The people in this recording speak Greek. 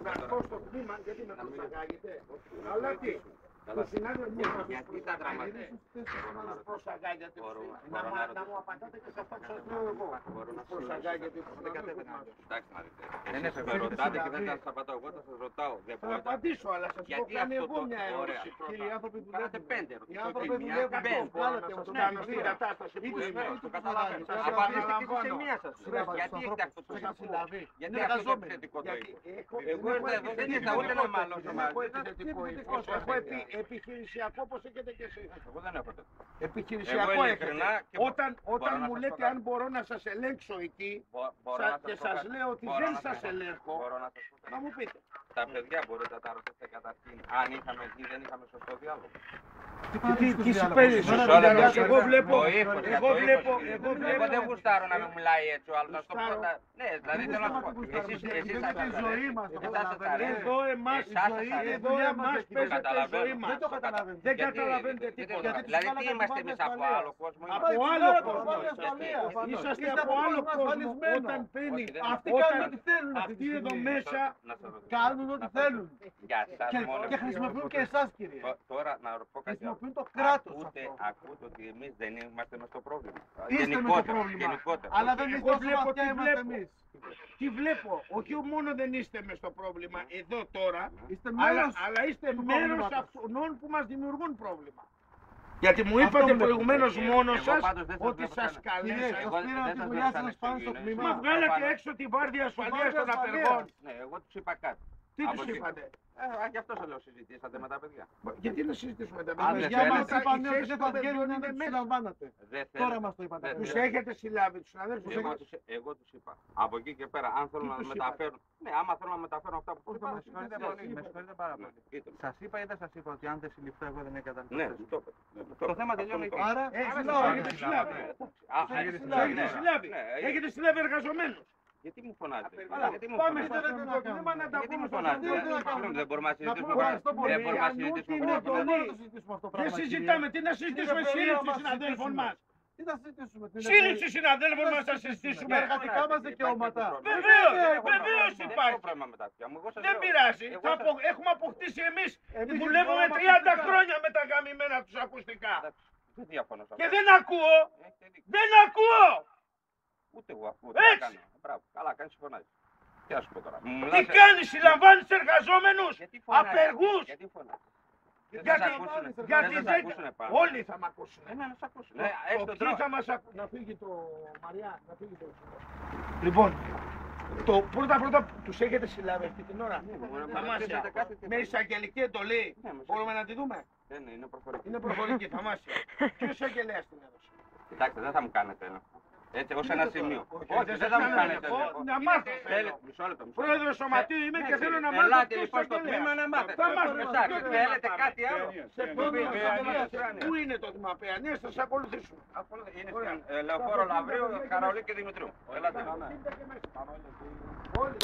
Να πω στο τμήμα, γιατί με προσαγάγετε. Αλλά τι. Το συνάδελφο Γιατί τα δραματίζετε. προσαγάγετε. Να μου απαντάτε και σε αυτό που σας λέω εγώ. Προσαγάγετε. Εντάξει, να δείτε. Εσείς με ρωτάτε και δεν σας απαντάω. Εγώ θα σας ρωτάω. Θα απαντήσω, αλλά σας έχω κάνει εγώ μια ερώτηση. Κύριοι άνθρωποι που κάνετε 5 Οι άνθρωποι δουλεύουν αυτό. Σας κάνω στην κατάσταση που είμαι. Το καταλαβαίνω. Απαντήστε και σε μία σας. Γιατί έχετε αυτό το συλλαβή. Γιατί αυτό το επιθετικό το είπε. Εγώ δεν ήρθα ούτε να μαλώσω μαζί. Έχω επιχειρησιακό όπως έχετε και εσείς. Εγώ δεν έχω τέτοιο. Επιχειρησιακό έχετε. Όταν μου λέτε αν μπορώ να σας ελέγξω εκεί και σας λέω ότι δεν σας ελέγχω, να μου πείτε. Τα παιδιά μπορείτε να τα ρωτήσετε καταρχήν αν είχαμε ή δεν είχαμε σωστό διάλογο. Τι συμπέρι, εγώ βλέπω. Εγώ δεν γουστάρω να με μιλάει έτσι ο άλλος. Ναι, δηλαδή θέλω να σου πω. Εσείς εδώ εμάς παίζετε η ζωή μας. Δεν καταλαβαίνετε τίποτα. Δηλαδή τι είμαστε εμείς από άλλο κόσμο. Από άλλο κόσμο. Είσαστε από άλλο κόσμο. Όταν παίρνει αυτοί εδώ μέσα κάνουν ό,τι θέλουν. Και Και χρησιμοποιούν και εσάς, κύριε. Τώρα να πω κάτι. Χρησιμοποιούν το κράτος. Ακούτε ότι εμείς δεν είμαστε μες στο πρόβλημα. Είστε με το πρόβλημα. Αλλά δεν είστε όσο βαθιά είμαστε εμείς. Τι βλέπω, όχι μόνο δεν είστε μες στο πρόβλημα εδώ τώρα, αλλά είστε μέρος αυτών που μας δημιουργούν πρόβλημα. Γιατί μου είπατε προηγουμένως μόνος σας ότι σας καλέσατε. Εγώ πήρα τη δουλειά σας πάνω στο τμήμα. Μα βγάλατε έξω την βάρδια ασφαλείας των απεργών. Ναι, εγώ τους είπα κάτι. Τι τους είπατε? Γι' αυτό σας λέω συζητήσατε με τα παιδιά. Γιατί να συζητήσουμε τα Τα παιδιά μας παιδιά? είπαν ότι δεν θα βγαίνουν να τους συλλαμβάνατε. Τώρα μας το είπατε. Τους έχετε συλλάβει τους συναδέλφους. Εγώ τους είπα. Από εκεί και πέρα, αν θέλουν να μεταφέρουν. Ναι, άμα θέλουν να μεταφέρουν αυτά που τους είπα. Με συγχωρείτε πάρα πολύ. Σας είπα ή δεν σας είπα ότι αν δεν συλληφθώ εγώ δεν έκανα. Ναι, το θέμα τελειώνει εκεί. Άρα, Έχετε συλλάβει. Έχετε συλλάβει εργαζομένους. Γιατί μου φωνάζετε? Πάμε στο δεύτερο τμήμα να τα πούμε στο δεύτερο. Δεν μπορούμε να συζητήσουμε. Ευχαριστώ πολύ. Δεν μπορούμε να συζητήσουμε. Δεν συζητάμε. Τι να συζητήσουμε? Σύλληψη συναδέλφων μας. Τι θα συζητήσουμε? Σύλληψη συναδέλφων μας θα συζητήσουμε. Εργατικά μας δικαιώματα. Βεβαίως υπάρχει. Δεν πειράζει. Έχουμε αποκτήσει εμείς. Δουλεύουμε 30 χρόνια με τα γαμημένα τους ακουστικά. Και δεν ακούω. Δεν ακούω. Ούτε εγώ ακούω. Έτσι. Μπράβο, καλά, κάνεις φωνάζει. Τι να σου πω τώρα. Τι κάνεις, συλλαμβάνεις εργαζόμενους, απεργούς. Γιατί φωνάζει? Γιατί όλοι θα μ' ακούσουν. Να μας ακούσουν. Ποιοι θα μας ακούσουν? Να φύγει το Μαριά, να φύγει το... Λοιπόν, πρώτα τους έχετε συλλάβει αυτή την ώρα. Με εισαγγελική εντολή. Μπορούμε να τη δούμε? Είναι προφορική. Είναι προφορική, θαυμάσια. Ποιος εισαγγελέας την έδωσε? Κοιτάξτε, δεν θα μου κάνετε ένα. Έτσι, ως ένα σημείο. Όχι, δεν θα μου κάνετε. Να μάθω. Μισό λεπτό. Πρόεδρος σωματείου είμαι και θέλω να μάθω. Ελάτε λοιπόν στο τμήμα να μάθετε. Θα μάθουμε. Θέλετε κάτι άλλο? Πού είναι το τμήμα Παιανίας, θα σας ακολουθήσουμε. Είναι στην Λεωφόρο Λαβρίου, Καραολί και Δημητρίου. Ελάτε. Όλοι.